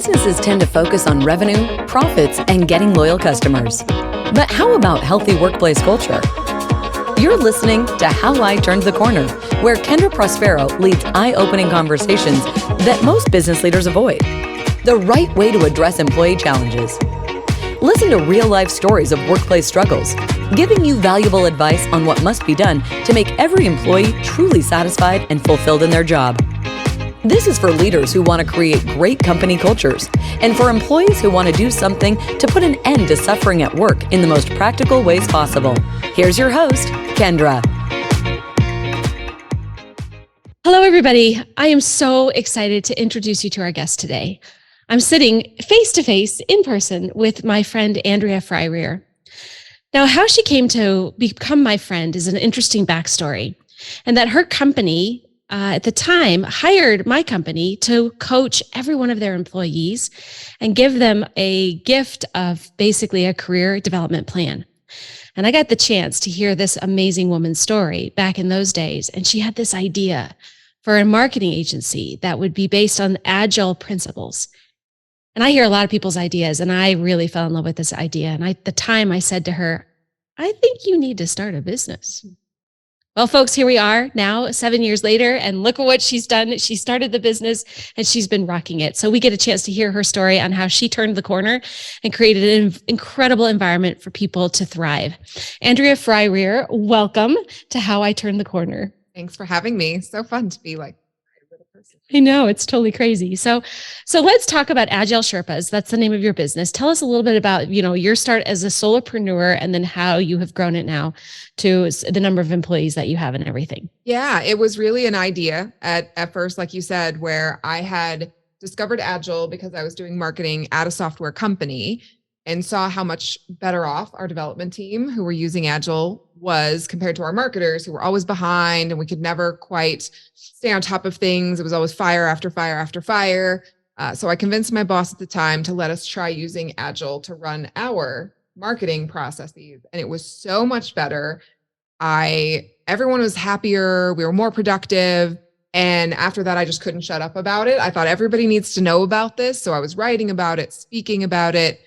Businesses tend to focus on revenue, profits, and getting loyal customers. But how about healthy workplace culture? You're listening to How I Turned the Corner, where Kendra Prospero leads eye-opening conversations that most business leaders avoid. The right way to address employee challenges. Listen to real-life stories of workplace struggles, giving you valuable advice on what must be done to make every employee truly satisfied and fulfilled in their job. This is for leaders who want to create great company cultures and for employees who want to do something to put an end to suffering at work in the most practical ways possible. Here's your host, Kendra. Hello, everybody. I am so excited to introduce you to our guest today. I'm sitting face-to-face in person with my friend, Andrea Fryrear. Now, how she came to become my friend is an interesting backstory, and that her company at the time hired my company to coach every one of their employees and give them a gift of basically a career development plan. And I got the chance to hear this amazing woman's story back in those days. And she had this idea for a marketing agency that would be based on agile principles. And I hear a lot of people's ideas, and I really fell in love with this idea. And at the time I said to her, I think you need to start a business. Well, folks, here we are now 7 years later, and look at what she's done. She started the business and she's been rocking it. So we get a chance to hear her story on how she turned the corner and created an incredible environment for people to thrive. Andrea Fryrear, welcome to How I Turned the Corner. Thanks for having me. So fun to be like a little person. I know, it's totally crazy. So let's talk about AgileSherpas. That's the name of your business. Tell us a little bit about, your start as a solopreneur and then how you have grown it now to the number of employees that you have and everything. Yeah, it was really an idea at first, like you said, where I had discovered Agile because I was doing marketing at a software company and saw how much better off our development team who were using Agile was compared to our marketers who were always behind and we could never quite stay on top of things. It was always fire after fire after fire. So I convinced my boss at the time to let us try using Agile to run our marketing processes. And it was so much better. Everyone was happier. We were more productive. And after that, I just couldn't shut up about it. I thought everybody needs to know about this. So I was writing about it, speaking about it.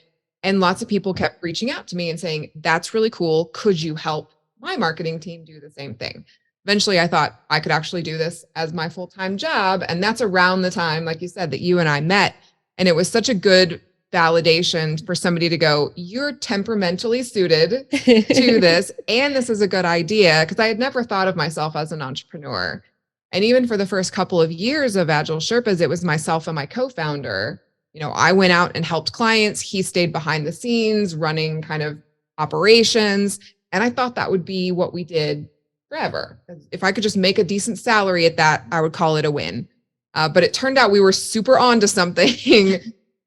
And lots of people kept reaching out to me and saying, that's really cool. Could you help my marketing team do the same thing? Eventually, I thought I could actually do this as my full-time job. And that's around the time, like you said, that you and I met. And it was such a good validation for somebody to go, you're temperamentally suited to this. And this is a good idea, because I had never thought of myself as an entrepreneur. And even for the first couple of years of AgileSherpas, it was myself and my co-founder. I went out and helped clients. He stayed behind the scenes running kind of operations. And I thought that would be what we did forever. If I could just make a decent salary at that, I would call it a win. But it turned out we were super onto something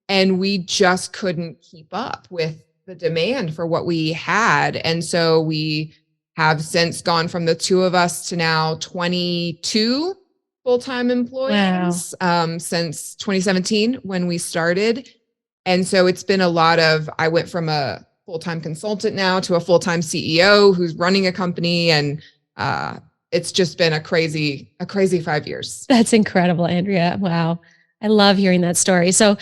and we just couldn't keep up with the demand for what we had. And so we have since gone from the two of us to now 22 full-time employees. Wow. Since 2017 when we started. And so it's been a lot of, I went from a full-time consultant now to a full-time CEO who's running a company. And it's just been a crazy 5 years. That's incredible, Andrea. Wow. I love hearing that story. So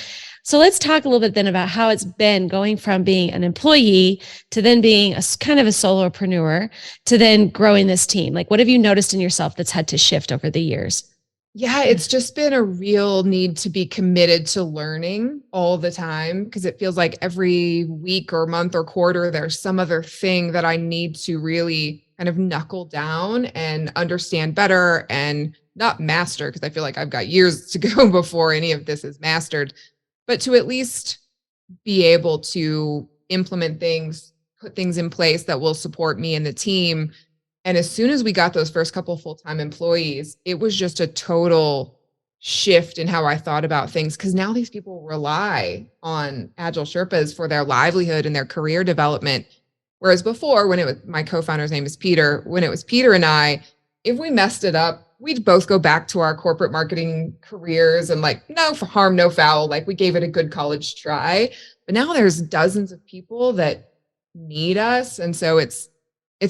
let's talk a little bit then about how it's been going from being an employee to then being a kind of a solopreneur to then growing this team. Like, what have you noticed in yourself that's had to shift over the years? Yeah, it's just been a real need to be committed to learning all the time, because it feels like every week or month or quarter, there's some other thing that I need to really kind of knuckle down and understand better and not master, because I feel like I've got years to go before any of this is mastered, but to at least be able to implement things, put things in place that will support me and the team. And as soon as we got those first couple full-time employees, it was just a total shift in how I thought about things. Because now these people rely on AgileSherpas for their livelihood and their career development. Whereas before, when it was, my co-founder's name is Peter, when it was Peter and I, if we messed it up, we'd both go back to our corporate marketing careers and like, no harm, no foul. Like, we gave it a good college try. But now there's dozens of people that need us. And so it's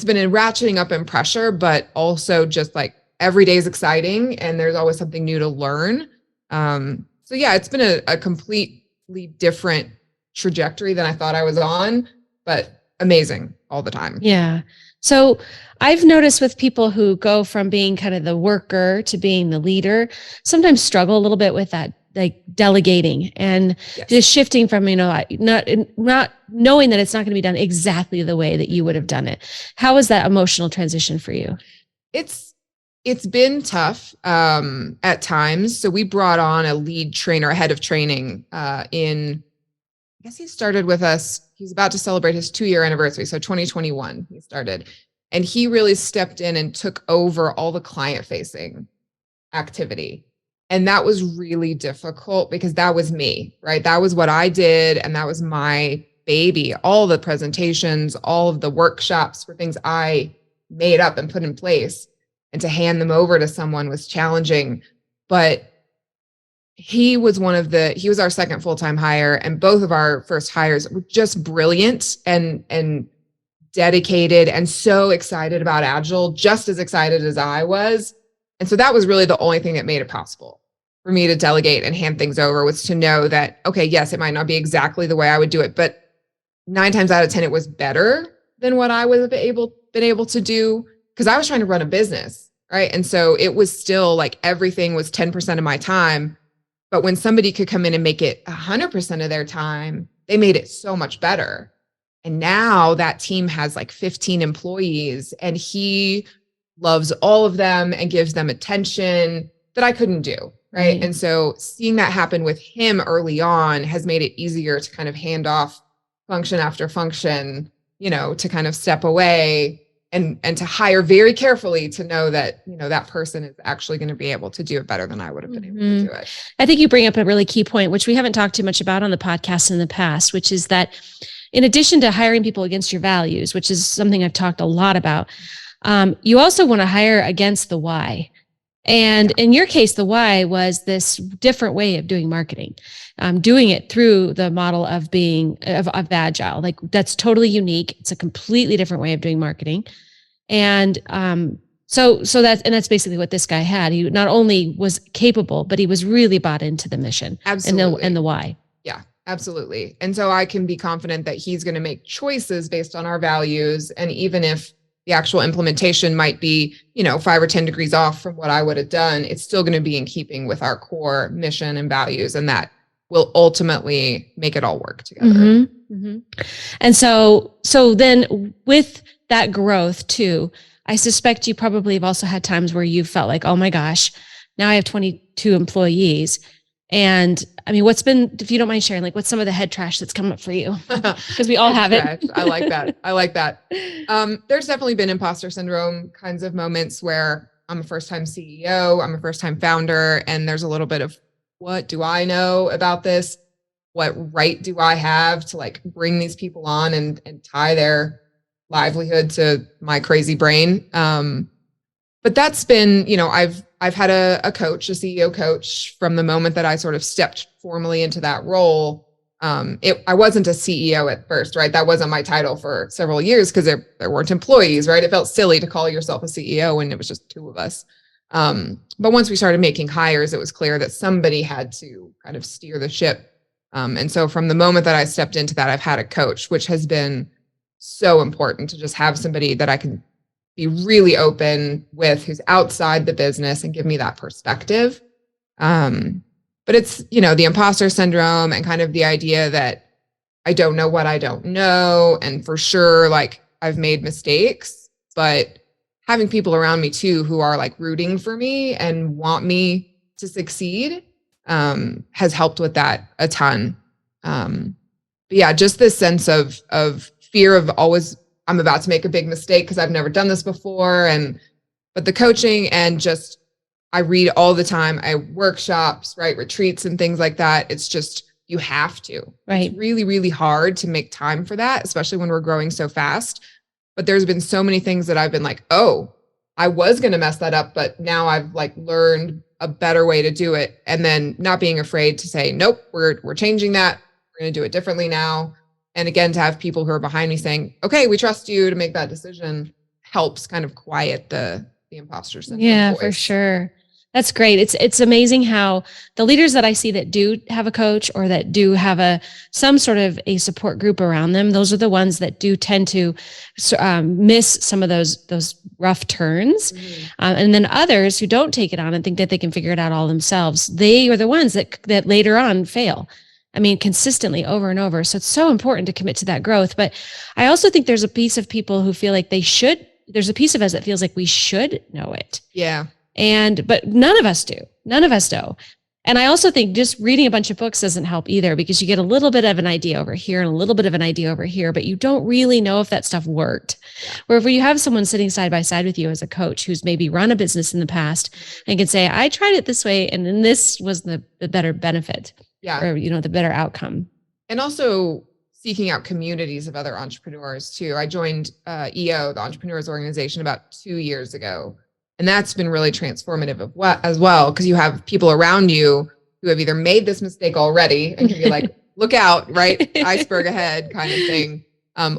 been a ratcheting up in pressure, but also just like every day is exciting and there's always something new to learn. So yeah, it's been a complete completely different trajectory than I thought I was on, but amazing all the time. Yeah. So I've noticed with people who go from being kind of the worker to being the leader, sometimes struggle a little bit with that, like delegating and just shifting from, not knowing that it's not going to be done exactly the way that you would have done it. How was that emotional transition for you? It's been tough at times. So we brought on a lead trainer, a head of training I guess he started with us. He's about to celebrate his 2-year anniversary. So 2021, he started. And he really stepped in and took over all the client facing activity. And that was really difficult because that was me, right? That was what I did. And that was my baby. All the presentations, all of the workshops were things I made up and put in place. And to hand them over to someone was challenging. But he was our second full-time hire, and both of our first hires were just brilliant and dedicated and so excited about Agile, just as excited as I was. And so that was really the only thing that made it possible for me to delegate and hand things over, was to know that, okay, yes, it might not be exactly the way I would do it, but 9 times out of 10, it was better than what I would have been able to do, because I was trying to run a business, right? And so it was still like everything was 10% of my time. But when somebody could come in and make it 100% of their time, they made it so much better. And now that team has like 15 employees, and he loves all of them and gives them attention that I couldn't do, right? And so seeing that happen with him early on has made it easier to kind of hand off function after function, to kind of step away and to hire very carefully to know that, that person is actually going to be able to do it better than I would have been able to do it. I think you bring up a really key point, which we haven't talked too much about on the podcast in the past, which is that in addition to hiring people against your values, which is something I've talked a lot about, you also want to hire against the why. And in your case, the why was this different way of doing marketing, doing it through the model of being of Agile. Like, that's totally unique. It's a completely different way of doing marketing. And so that's basically what this guy had. He not only was capable, but he was really bought into the mission. Absolutely. And the why. Yeah, absolutely. And so I can be confident that he's going to make choices based on our values. And even if the actual implementation might be, 5 or 10 degrees off from what I would have done, it's still going to be in keeping with our core mission and values. And that will ultimately make it all work together. And so then with that growth too, I suspect you probably have also had times where you felt like, oh my gosh, now I have 22 employees. And I mean, if you don't mind sharing, like, what's some of the head trash that's come up for you? Because we all have it. I like that. There's definitely been imposter syndrome kinds of moments where I'm a first-time CEO, I'm a first-time founder, and there's a little bit of, what do I know about this? What right do I have to like bring these people on and tie their livelihood to my crazy brain? But that's been, I've had a coach, a CEO coach, from the moment that I sort of stepped formally into that role. I wasn't a CEO at first, right? That wasn't my title for several years because there weren't employees, right? It felt silly to call yourself a CEO when it was just 2 of us. But once we started making hires, it was clear that somebody had to kind of steer the ship. And so from the moment that I stepped into that, I've had a coach, which has been so important, to just have somebody that I can be really open with, who's outside the business, and give me that perspective. But it's, the imposter syndrome and kind of the idea that I don't know what I don't know. And for sure, like, I've made mistakes, but having people around me too, who are like rooting for me and want me to succeed, has helped with that a ton. But yeah, just this sense of fear of always, I'm about to make a big mistake because I've never done this before. But the coaching, and just, I read all the time, I workshops, right? Retreats and things like that. It's just, you have to. Right. It's really, really hard to make time for that, especially when we're growing so fast. But there's been so many things that I've been like, oh, I was going to mess that up, but now I've like learned a better way to do it. And then not being afraid to say, nope, we're changing that. We're going to do it differently now. And again, to have people who are behind me saying, okay, we trust you to make that decision, helps kind of quiet the imposter syndrome. Yeah, voice. for sure. That's great. It's amazing how the leaders that I see that do have a coach or that do have some sort of a support group around them, those are the ones that do tend to miss some of those rough turns. Mm-hmm. And then others who don't take it on and think that they can figure it out all themselves, they are the ones that later on fail. I mean, consistently over and over. So it's so important to commit to that growth. But I also think there's a piece of people who feel like there's a piece of us that feels like we should know it. Yeah. But none of us do. None of us do. And I also think just reading a bunch of books doesn't help either, because you get a little bit of an idea over here and a little bit of an idea over here, but you don't really know if that stuff worked. Yeah. Where if you have someone sitting side by side with you as a coach who's maybe run a business in the past and can say, I tried it this way, and then this was the better benefit. Yeah. Or, the better outcome. And also seeking out communities of other entrepreneurs too. I joined EO, the Entrepreneurs Organization, about 2 years ago. And that's been really transformative as well, because you have people around you who have either made this mistake already and can be like, look out, right? Iceberg ahead kind of thing.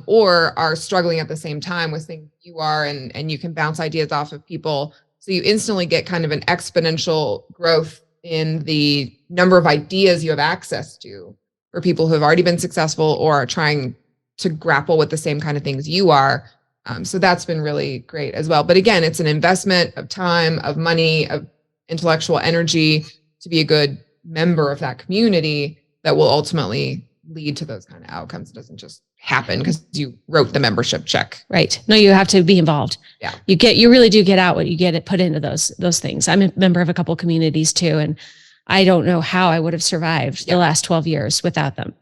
Or are struggling at the same time with things you are, and you can bounce ideas off of people. So you instantly get kind of an exponential growth in the number of ideas you have access to for people who have already been successful or are trying to grapple with the same kind of things you are. So that's been really great as well. But again, it's an investment of time, of money, of intellectual energy to be a good member of that community that will ultimately lead to those kind of outcomes. It doesn't just happen because you wrote the membership check. Right. No, you have to be involved. Yeah. You really do get out what you get put into those things. I'm a member of a couple communities too, and I don't know how I would have survived the last 12 years without them.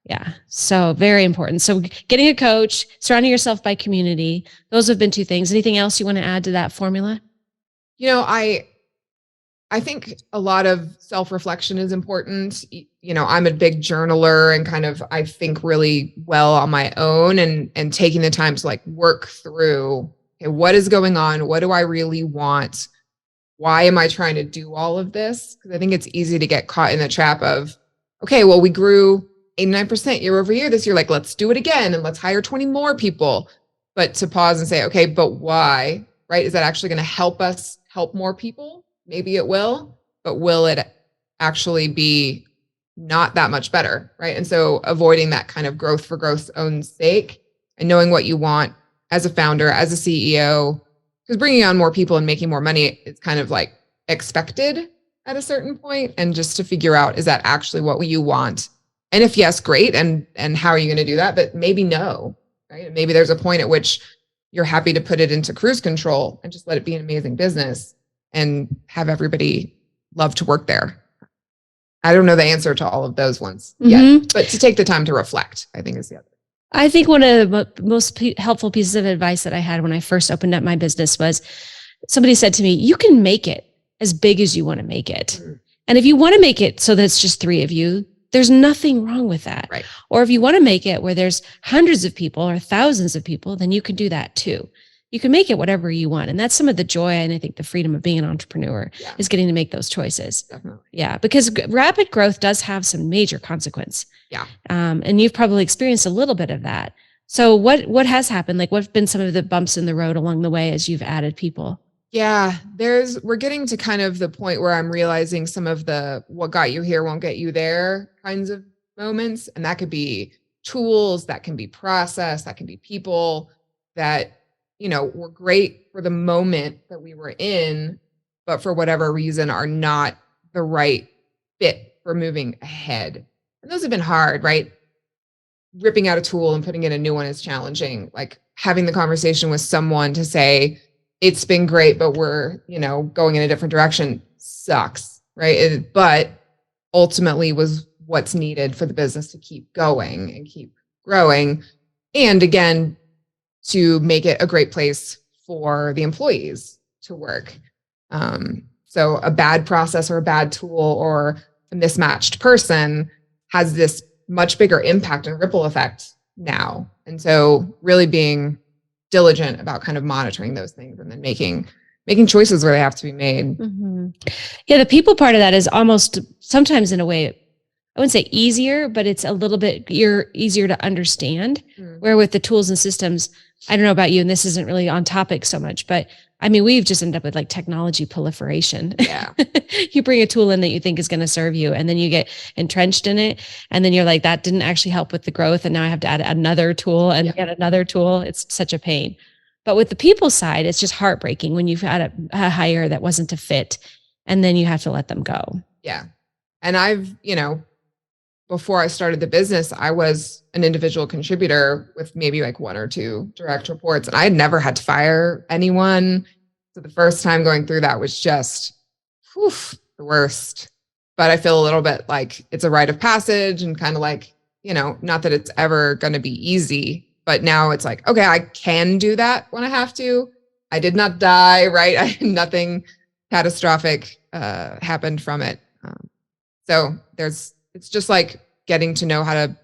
Yeah. So very important. So getting a coach, surrounding yourself by community, those have been two things. Anything else you want to add to that formula? I think a lot of self-reflection is important. I'm a big journaler and kind of, I think really well on my own, and taking the time to like work through, okay, what is going on? What do I really want? Why am I trying to do all of this? Because I think it's easy to get caught in the trap of, okay, well, we grew 89% year over year this year. Like, let's do it again and let's hire 20 more people. But to pause and say, okay, but why, right? Is that actually going to help us help more people? Maybe it will, but will it actually be not that much better, right? And so avoiding that kind of growth for growth's own sake and knowing what you want as a founder, as a CEO, because bringing on more people and making more money is kind of like expected at a certain point. And just to figure out, is that actually what you want? And if yes, great. And how are you going to do that? But maybe no, right? Maybe there's a point at which you're happy to put it into cruise control and just let it be an amazing business and have everybody love to work there. I don't know the answer to all of those ones yet, but to take the time to reflect, I think is the other. I think one of the most helpful pieces of advice that I had when I first opened up my business was somebody said to me, you can make it as big as you want to make it. Mm-hmm. And if you want to make it so that it's just 3 of you, there's nothing wrong with that. Right. Or if you want to make it where there's hundreds of people or thousands of people, then you can do that too. You can make it whatever you want. And that's some of the joy, and I think the freedom of being an entrepreneur is getting to make those choices. Definitely. Yeah, because rapid growth does have some major consequence. Yeah. And you've probably experienced a little bit of that. So what has happened? Like, what's been some of the bumps in the road along the way as you've added people? Yeah, we're getting to kind of the point where I'm realizing some of the what got you here won't get you there kinds of moments. And that could be tools, that can be process, that can be people that, were great for the moment that we were in, but for whatever reason are not the right fit for moving ahead. And those have been hard, right? Ripping out a tool and putting in a new one is challenging. Like having the conversation with someone to say, it's been great, but we're, going in a different direction sucks, right? But ultimately was what's needed for the business to keep going and keep growing. And again, to make it a great place for the employees to work. So a bad process or a bad tool or a mismatched person has this much bigger impact and ripple effect now. And so really being diligent about kind of monitoring those things and then making choices where they have to be made. Mm-hmm. Yeah. The people part of that is almost sometimes in a way I wouldn't say easier, but it's a little bit you're easier to understand. Mm. Where with the tools and systems, I don't know about you, and this isn't really on topic so much, but I mean, we've just ended up with like technology proliferation. Yeah. You bring a tool in that you think is going to serve you, and then you get entrenched in it. And then you're like, that didn't actually help with the growth. And now I have to add another tool and yet another tool. It's such a pain. But with the people side, it's just heartbreaking when you've had a hire that wasn't a fit and then you have to let them go. Yeah. And I've, before I started the business, I was an individual contributor with maybe like 1 or 2 direct reports, and I had never had to fire anyone. So the first time going through that was just the worst. But I feel a little bit like it's a rite of passage, and kind of like, not that it's ever going to be easy, but now it's like, okay, I can do that when I have to. I did not die, right? Nothing catastrophic happened from it. So it's just like getting to know how to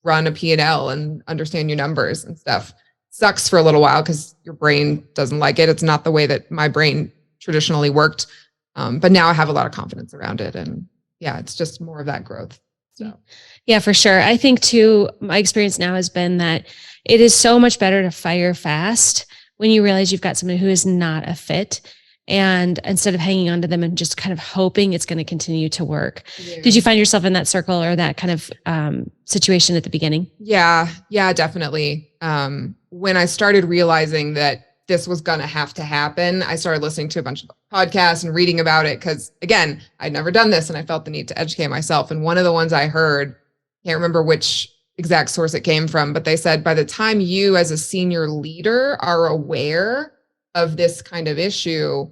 run a P&L and understand your numbers and stuff. Sucks for a little while because your brain doesn't like it. It's not the way that my brain traditionally worked. But now I have a lot of confidence around it. And yeah, it's just more of that growth. So yeah, for sure. I think too, my experience now has been that it is so much better to fire fast when you realize you've got someone who is not a fit. And instead of hanging on to them and just kind of hoping it's going to continue to work. Yeah. Did you find yourself in that circle or that kind of situation at the beginning? Yeah, definitely. When I started realizing that this was going to have to happen, I started listening to a bunch of podcasts and reading about it because, again, I'd never done this and I felt the need to educate myself. And one of the ones I heard, can't remember which exact source it came from, but they said by the time you as a senior leader are aware of this kind of issue,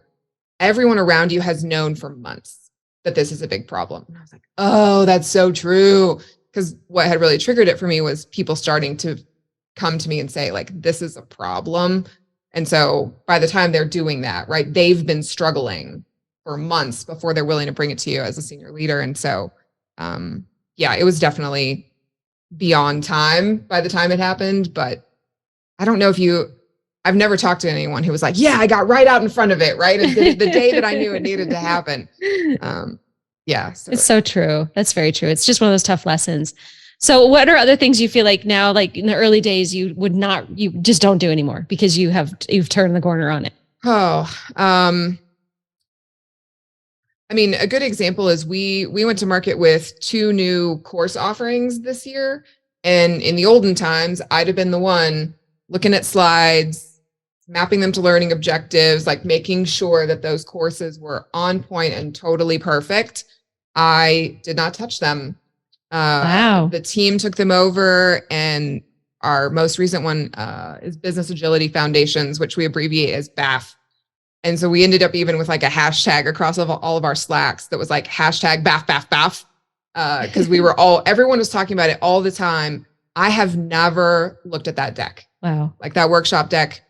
everyone around you has known for months that this is a big problem. And I was like, oh, that's so true. Because what had really triggered it for me was people starting to come to me and say, like, this is a problem. And so by the time they're doing that, right, they've been struggling for months before they're willing to bring it to you as a senior leader. And so, yeah, it was definitely beyond time by the time it happened. But I don't know if I've never talked to anyone who was like, yeah, I got right out in front of it, right? The day that I knew it needed to happen. Yeah. So. It's so true. That's very true. It's just one of those tough lessons. So what are other things you feel like now, like in the early days, you just don't do anymore because you've turned the corner on it? Oh, I mean, a good example is we went to market with 2 new course offerings this year. And in the olden times, I'd have been the one looking at slides, mapping them to learning objectives, like making sure that those courses were on point and totally perfect. I did not touch them. Wow. The team took them over, and our most recent one is Business Agility Foundations, which we abbreviate as BAF. And so we ended up even with like a hashtag across all of our Slacks that was like hashtag BAF, BAF, BAF. Because everyone was talking about it all the time. I have never looked at that deck. Wow. Like that workshop deck.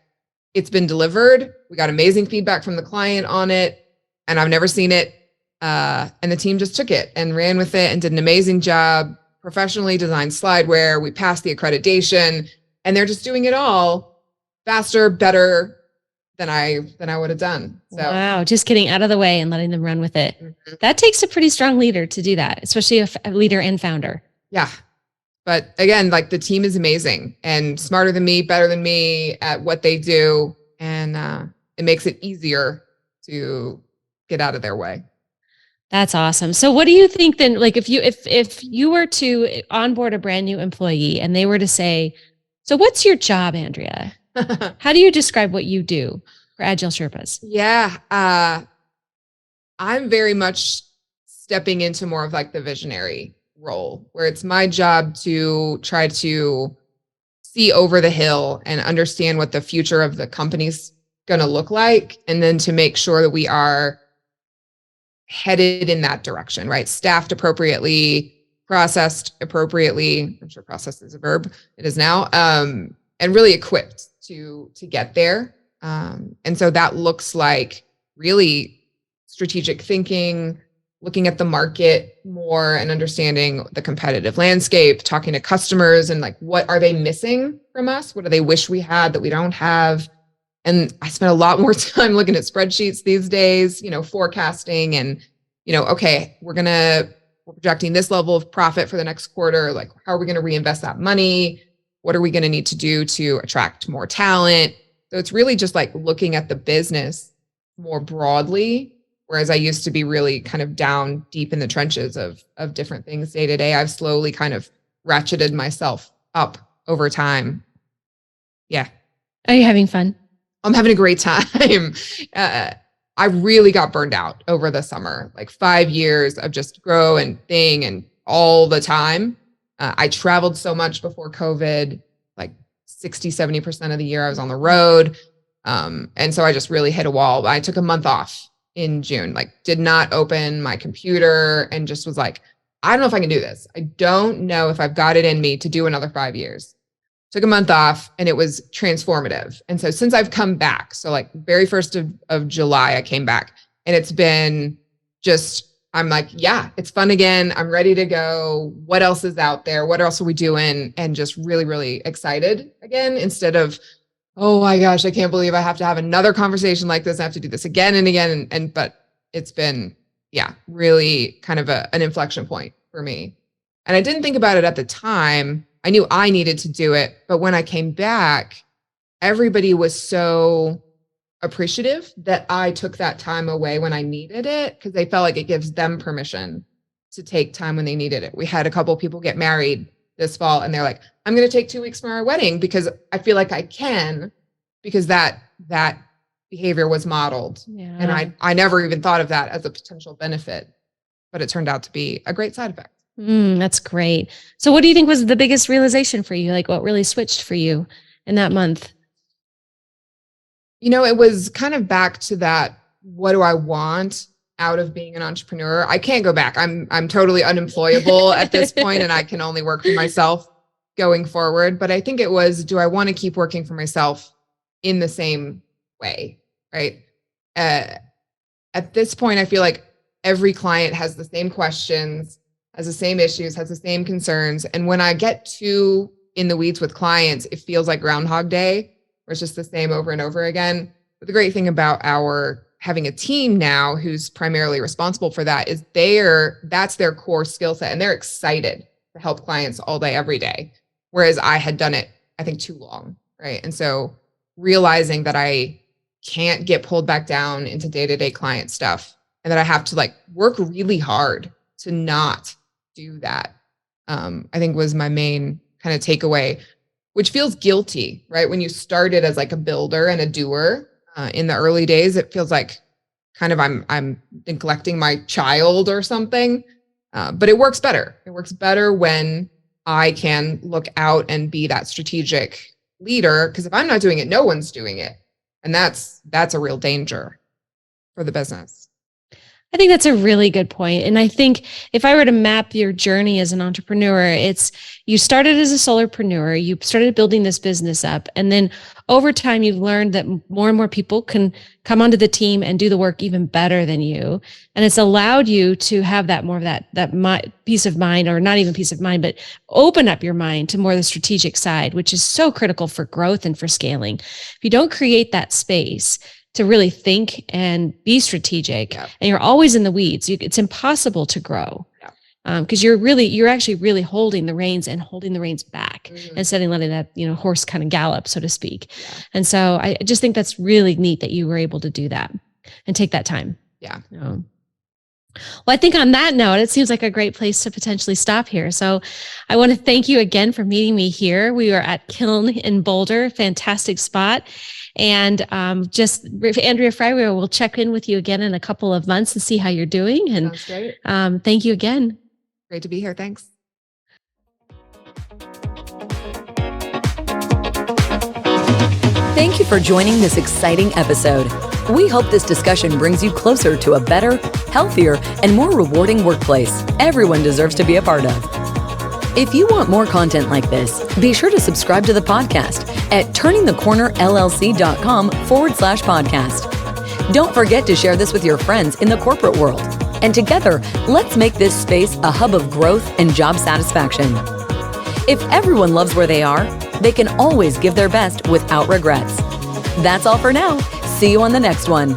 It's been delivered. We got amazing feedback from the client on it, and I've never seen it. And the team just took it and ran with it and did an amazing job, professionally designed slideware. We passed the accreditation, and they're just doing it all faster, better than I would have done. So wow, just getting out of the way and letting them run with it. Mm-hmm. That takes a pretty strong leader to do that, especially a leader and founder. Yeah. But again, like the team is amazing and smarter than me, better than me at what they do. And it makes it easier to get out of their way. That's awesome. So what do you think then, like if you were to onboard a brand new employee and they were to say, so what's your job, Andrea? How do you describe what you do for AgileSherpas? Yeah. I'm very much stepping into more of like the visionary role, where it's my job to try to see over the hill and understand what the future of the company's going to look like, and then to make sure that we are headed in that direction, right? Staffed appropriately, processed appropriately. I'm sure process is a verb. It is now. And really equipped to get there. And so that looks like really strategic thinking, looking at the market more and understanding the competitive landscape, talking to customers and like, what are they missing from us? What do they wish we had that we don't have? And I spend a lot more time looking at spreadsheets these days, forecasting and, okay, we're going we're projecting this level of profit for the next quarter. Like, how are we going to reinvest that money? What are we going to need to do to attract more talent? So it's really just like looking at the business more broadly. Whereas I used to be really kind of down deep in the trenches of different things day to day. I've slowly kind of ratcheted myself up over time. Yeah. Are you having fun? I'm having a great time. I really got burned out over the summer, like 5 years of just grow and thing and all the time. I traveled so much before COVID, like 60-70% of the year I was on the road. And so I just really hit a wall. I took a month off in June, like did not open my computer and just was like, I don't know if I can do this. I don't know if I've got it in me to do another 5 years. Took a month off and it was transformative. And so since I've come back, so like very first of July, I came back and it's been just, I'm like, yeah, it's fun again. I'm ready to go. What else is out there? What else are we doing? And just really, really excited again, instead of, oh my gosh, I can't believe I have to have another conversation like this. I have to do this again and again. But it's been, yeah, really kind of an inflection point for me. And I didn't think about it at the time. I knew I needed to do it. But when I came back, everybody was so appreciative that I took that time away when I needed it, because they felt like it gives them permission to take time when they needed it. We had a couple of people get married this fall and they're like, I'm going to take 2 weeks from our wedding because I feel like I can, because that behavior was modeled. Yeah. And I never even thought of that as a potential benefit, but it turned out to be a great side effect. That's great. So what do you think was the biggest realization for you? Like what really switched for you in that month? You know, it was kind of back to that, what do I want out of being an entrepreneur? I can't go back. I'm totally unemployable at this point, and I can only work for myself going forward. But I think it was, do I want to keep working for myself in the same way, right? At this point, I feel like every client has the same questions, has the same issues, has the same concerns. And when I get too in the weeds with clients, it feels like Groundhog Day, where it's just the same over and over again. But the great thing about having a team now who's primarily responsible for that is that's their core skill set, and they're excited to help clients all day, every day. Whereas I had done it, I think, too long, right? And so realizing that I can't get pulled back down into day-to-day client stuff, and that I have to like work really hard to not do that, I think was my main kind of takeaway, which feels guilty, right? When you started as like a builder and a doer in the early days, it feels like kind of I'm neglecting my child or something. But it works better. It works better when I can look out and be that strategic leader, because if I'm not doing it, no one's doing it. And that's a real danger for the business. I think that's a really good point. And I think if I were to map your journey as an entrepreneur, it's you started as a solopreneur, you started building this business up, and then over time you've learned that more and more people can come onto the team and do the work even better than you. And it's allowed you to have that more of that peace of mind, or not even peace of mind, but open up your mind to more the strategic side, which is so critical for growth and for scaling. If you don't create that space to really think and be strategic, and you're always in the weeds, it's impossible to grow. Because you're actually really holding the reins and holding the reins back, instead of letting that horse kind of gallop, so to speak. And so I just think that's really neat that you were able to do that and take that time. Well, I think on that note, it seems like a great place to potentially stop here. So I want to thank you again for meeting me here. We are at Kiln in Boulder, fantastic spot. And just Andrea Fryrear will check in with you again in a couple of months and see how you're doing. And sounds great. Thank you again. Great to be here. Thanks. Thank you for joining this exciting episode. We hope this discussion brings you closer to a better, healthier, and more rewarding workplace everyone deserves to be a part of. If you want more content like this, be sure to subscribe to the podcast at turningthecornerllc.com/podcast. Don't forget to share this with your friends in the corporate world. And together, let's make this space a hub of growth and job satisfaction. If everyone loves where they are, they can always give their best without regrets. That's all for now. See you on the next one.